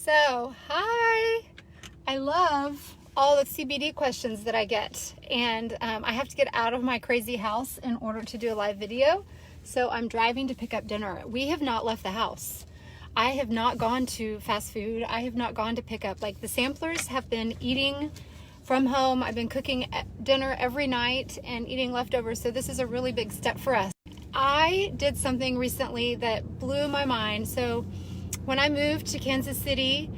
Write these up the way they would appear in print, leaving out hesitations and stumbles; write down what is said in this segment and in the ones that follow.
So, hi! I love all the CBD questions that I get, and I have to get out of my crazy house in order to do a live video. So I'm driving to pick up dinner. We have not left the house. I have not gone to fast food. I have not gone to pick up. Like, the samplers have been eating from home. I've been cooking dinner every night and eating leftovers. So this is a really big step for us. I did something recently that blew my mind. So when I moved to Kansas City,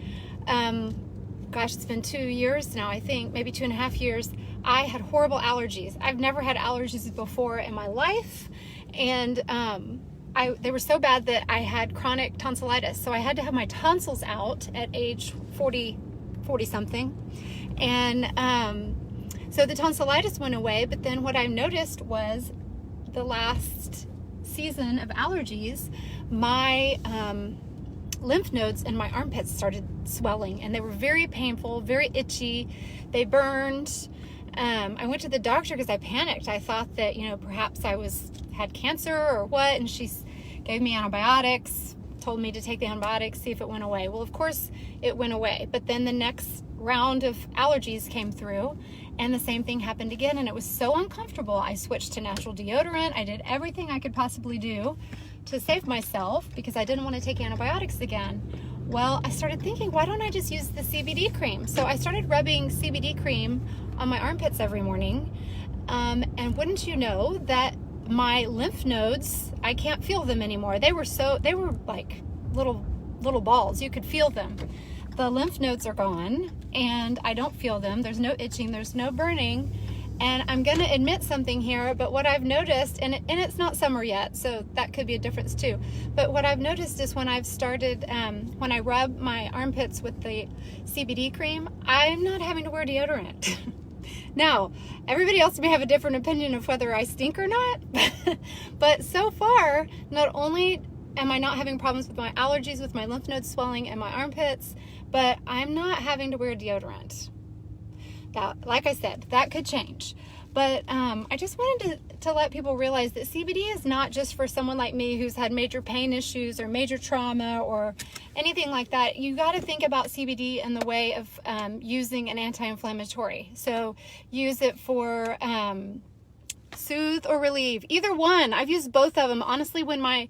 gosh, it's been 2 years now, I think, maybe 2.5 years. I had horrible allergies. I've never had allergies before in my life. And they were so bad that I had chronic tonsillitis. So I had to have my tonsils out at age 40 something. And so the tonsillitis went away. But then what I noticed was the last season of allergies, my lymph nodes in my armpits started swelling, and they were very painful, very itchy. They burned. I went to the doctor because I panicked. I thought that, perhaps I had cancer or what, and she gave me antibiotics, told me to take the antibiotics, see if it went away. Well, of course it went away, but then the next round of allergies came through, and the same thing happened again, and it was so uncomfortable. I switched to natural deodorant. I did everything I could possibly do to save myself because I didn't want to take antibiotics again. Well, I started thinking, why don't I just use the CBD cream? So I started rubbing CBD cream on my armpits every morning. And wouldn't you know that my lymph nodes, I can't feel them anymore. They were like little balls. You could feel them. The lymph nodes are gone and I don't feel them. There's no itching, there's no burning. And I'm going to admit something here, but what I've noticed, and it's not summer yet, so that could be a difference too. But what I've noticed is when I've started, when I rub my armpits with the CBD cream, I'm not having to wear deodorant. Now, everybody else may have a different opinion of whether I stink or not, but so far, not only am I not having problems with my allergies, with my lymph nodes swelling and my armpits, but I'm not having to wear deodorant. Now, like I said, that could change. But I just wanted to let people realize that CBD is not just for someone like me who's had major pain issues or major trauma or anything like that. You got to think about CBD in the way of using an anti-inflammatory. So use it for soothe or relieve. Either one. I've used both of them. Honestly, when my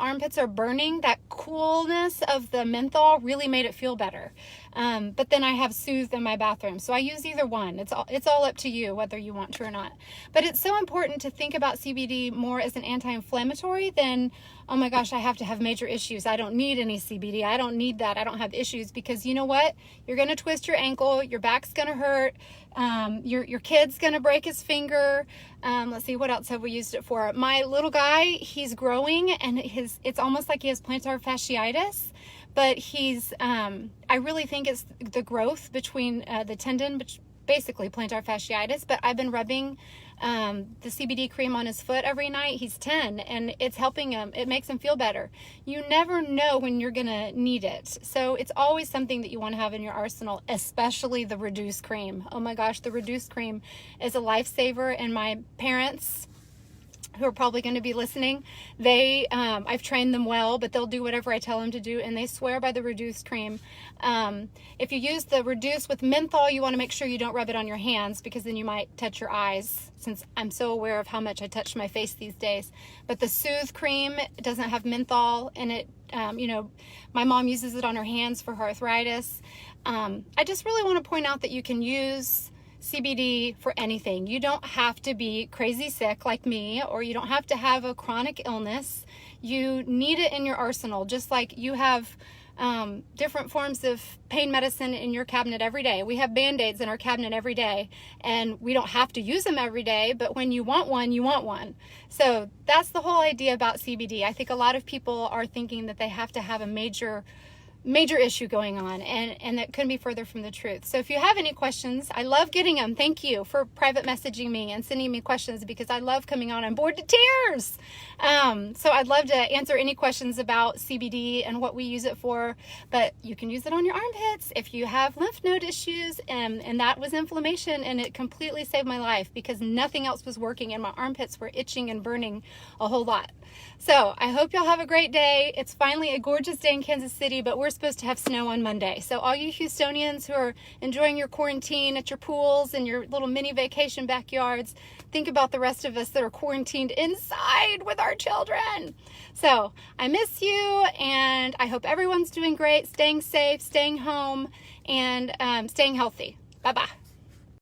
armpits are burning, that coolness of the menthol really made it feel better. But then I have soothed in my bathroom. So I use either one. It's all up to you whether you want to or not. But it's so important to think about CBD more as an anti-inflammatory than, oh my gosh, I have to have major issues. I don't need any CBD. I don't need that. I don't have issues, because you know what? You're going to twist your ankle. Your back's going to hurt. Your kid's going to break his finger. Let's see, what else have we used it for? My little guy, he's growing, and it's almost like he has plantar fasciitis, but I really think it's the growth between the tendon, basically plantar fasciitis. But I've been rubbing the CBD cream on his foot every night. He's 10, and it's helping him. It makes him feel better. You never know when you're gonna need it, so it's always something that you want to have in your arsenal, especially the reduced cream. Oh my gosh, the reduced cream is a lifesaver. And my parents, who are probably going to be listening, I've trained them well, but they'll do whatever I tell them to do, and they swear by the reduced cream. If you use the reduced with menthol, you want to make sure you don't rub it on your hands, because then you might touch your eyes, since I'm so aware of how much I touch my face these days. But the Soothe cream doesn't have menthol in it. My mom uses it on her hands for her arthritis. I just really want to point out that you can use CBD for anything. You don't have to be crazy sick like me, or you don't have to have a chronic illness. You need it in your arsenal, just like you have different forms of pain medicine in your cabinet every day. We have Band-Aids in our cabinet every day, and we don't have to use them every day, but when you want one, you want one. So that's the whole idea about CBD. I think a lot of people are thinking that they have to have a major issue going on, and that couldn't be further from the truth. So if you have any questions, I love getting them. Thank you for private messaging me and sending me questions, because I love coming on. I'm bored to tears. So I'd love to answer any questions about CBD and what we use it for, but you can use it on your armpits if you have lymph node issues, and that was inflammation, and it completely saved my life because nothing else was working and my armpits were itching and burning a whole lot. So I hope y'all have a great day. It's finally a gorgeous day in Kansas City, but we're supposed to have snow on Monday. So all you Houstonians who are enjoying your quarantine at your pools and your little mini vacation backyards, think about the rest of us that are quarantined inside with our children. So I miss you, and I hope everyone's doing great, staying safe, staying home, and staying healthy. Bye-bye.